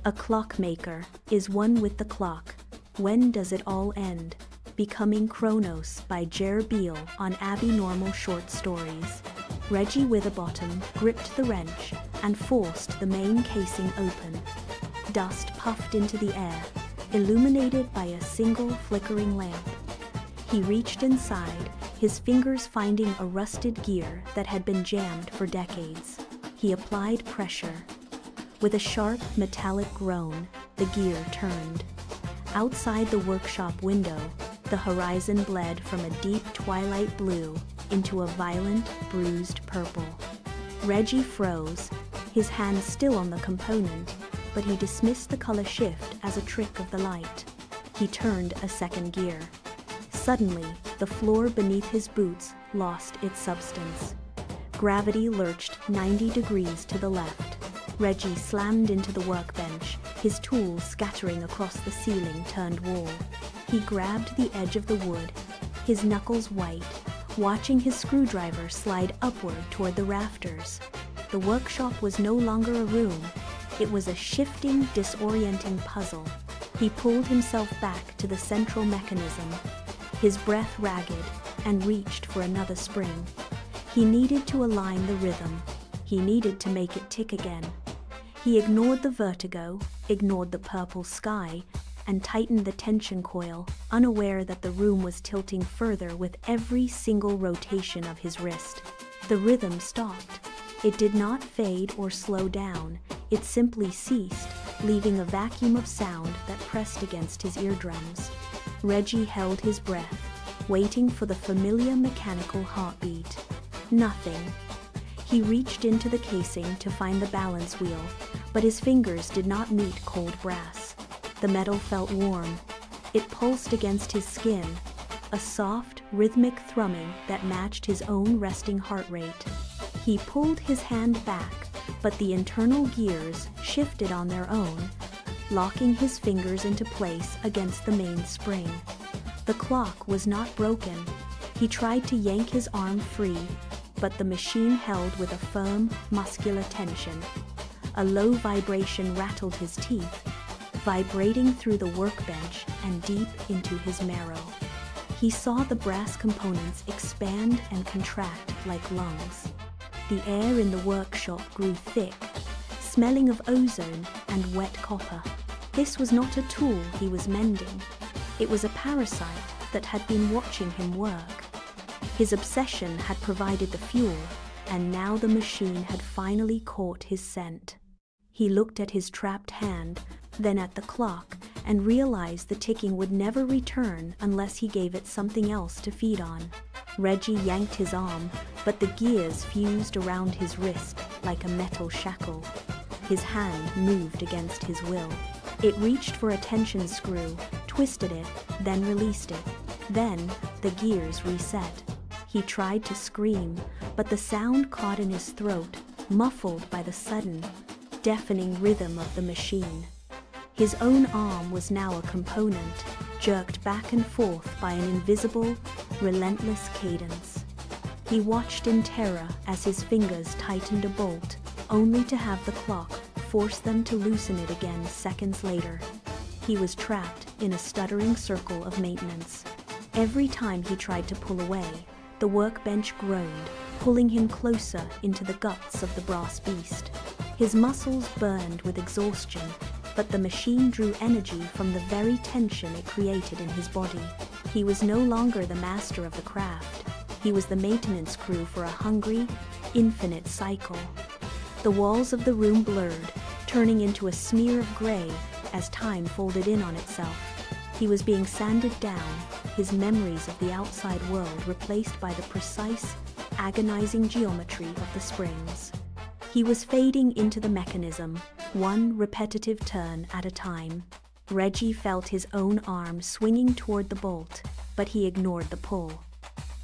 A clockmaker is one with the clock. When does it all end? Becoming Kronos by Jer Beal on Abby Normal Short Stories. Reggie Witherbottom gripped the wrench and forced the main casing open. Dust puffed into the air, illuminated by a single flickering lamp. He reached inside, his fingers finding a rusted gear that had been jammed for decades. He applied pressure. With a sharp, metallic groan, the gear turned. Outside the workshop window, the horizon bled from a deep twilight blue into a violent, bruised purple. Reggie froze, his hand still on the component, but he dismissed the color shift as a trick of the light. He turned a second gear. Suddenly, the floor beneath his boots lost its substance. Gravity lurched 90 degrees to the left. Reggie slammed into the workbench, his tools scattering across the ceiling-turned wall. He grabbed the edge of the wood, his knuckles white, watching his screwdriver slide upward toward the rafters. The workshop was no longer a room. It was a shifting, disorienting puzzle. He pulled himself back to the central mechanism, his breath ragged, and reached for another spring. He needed to align the rhythm. He needed to make it tick again. He ignored the vertigo, ignored the purple sky, and tightened the tension coil, unaware that the room was tilting further with every single rotation of his wrist. The rhythm stopped. It did not fade or slow down. It simply ceased, leaving a vacuum of sound that pressed against his eardrums. Reggie held his breath, waiting for the familiar mechanical heartbeat. Nothing. He reached into the casing to find the balance wheel, but his fingers did not meet cold brass. The metal felt warm. It pulsed against his skin, a soft, rhythmic thrumming that matched his own resting heart rate. He pulled his hand back, but the internal gears shifted on their own, locking his fingers into place against the main spring. The clock was not broken. He tried to yank his arm free, but the machine held with a firm, muscular tension. A low vibration rattled his teeth, vibrating through the workbench and deep into his marrow. He saw the brass components expand and contract like lungs. The air in the workshop grew thick, smelling of ozone and wet copper. This was not a tool he was mending. It was a parasite that had been watching him work. His obsession had provided the fuel, and now the machine had finally caught his scent. He looked at his trapped hand, then at the clock, and realized the ticking would never return unless he gave it something else to feed on. Reggie yanked his arm, but the gears fused around his wrist like a metal shackle. His hand moved against his will. It reached for a tension screw, twisted it, then released it. Then the gears reset. He tried to scream, but the sound caught in his throat, muffled by the sudden, deafening rhythm of the machine. His own arm was now a component, jerked back and forth by an invisible, relentless cadence. He watched in terror as his fingers tightened a bolt, only to have the clock force them to loosen it again seconds later. He was trapped in a stuttering circle of maintenance. Every time he tried to pull away, the workbench groaned, pulling him closer into the guts of the brass beast. His muscles burned with exhaustion, but the machine drew energy from the very tension it created in his body. He was no longer the master of the craft. He was the maintenance crew for a hungry, infinite cycle. The walls of the room blurred, turning into a smear of gray as time folded in on itself. He was being sanded down, his memories of the outside world replaced by the precise, agonizing geometry of the springs. He was fading into the mechanism, one repetitive turn at a time. Reggie felt his own arm swinging toward the bolt, but he ignored the pull.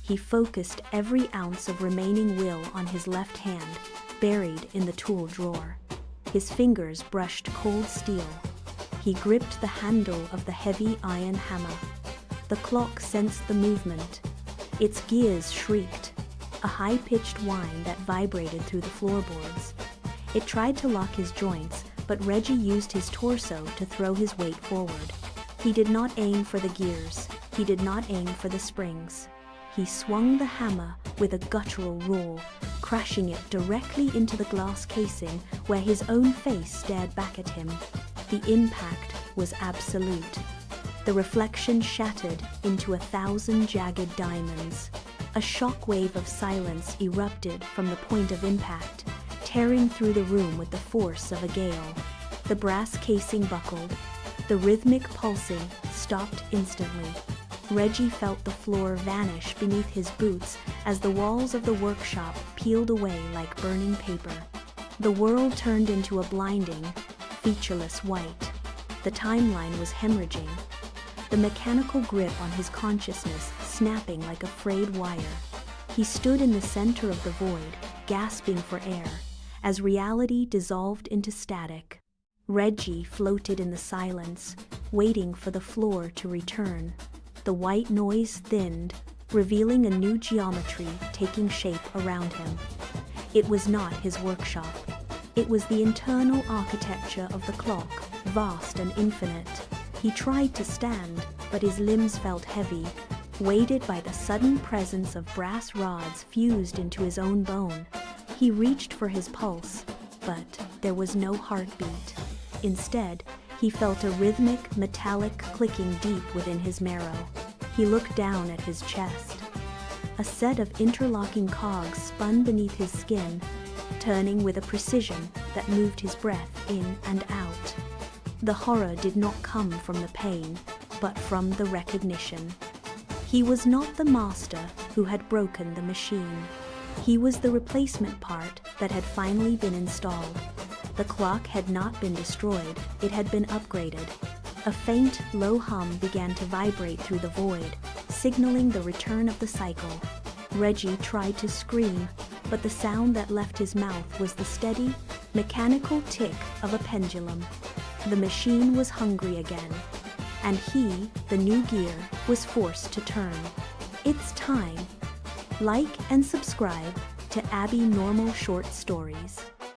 He focused every ounce of remaining will on his left hand, buried in the tool drawer. His fingers brushed cold steel. He gripped the handle of the heavy iron hammer. The clock sensed the movement. Its gears shrieked, a high-pitched whine that vibrated through the floorboards. It tried to lock his joints, but Reggie used his torso to throw his weight forward. He did not aim for the gears. He did not aim for the springs. He swung the hammer with a guttural roar, crashing it directly into the glass casing where his own face stared back at him. The impact was absolute. The reflection shattered into 1,000 jagged diamonds. A shockwave of silence erupted from the point of impact, tearing through the room with the force of a gale. The brass casing buckled. The rhythmic pulsing stopped instantly. Reggie felt the floor vanish beneath his boots as the walls of the workshop peeled away like burning paper. The world turned into a blinding, featureless white. The timeline was hemorrhaging, the mechanical grip on his consciousness snapping like a frayed wire. He stood in the center of the void, gasping for air, as reality dissolved into static. Reggie floated in the silence, waiting for the floor to return. The white noise thinned, revealing a new geometry taking shape around him. It was not his workshop. It was the internal architecture of the clock, vast and infinite. He tried to stand, but his limbs felt heavy, weighted by the sudden presence of brass rods fused into his own bone. He reached for his pulse, but there was no heartbeat. Instead, he felt a rhythmic, metallic clicking deep within his marrow. He looked down at his chest. A set of interlocking cogs spun beneath his skin, turning with a precision that moved his breath in and out. The horror did not come from the pain, but from the recognition. He was not the master who had broken the machine. He was the replacement part that had finally been installed. The clock had not been destroyed, it had been upgraded. A faint, low hum began to vibrate through the void, signaling the return of the cycle. Reggie tried to scream, but the sound that left his mouth was the steady, mechanical tick of a pendulum. The machine was hungry again, and he, the new gear, was forced to turn. It's time. Like and subscribe to Abby Normal Short Stories.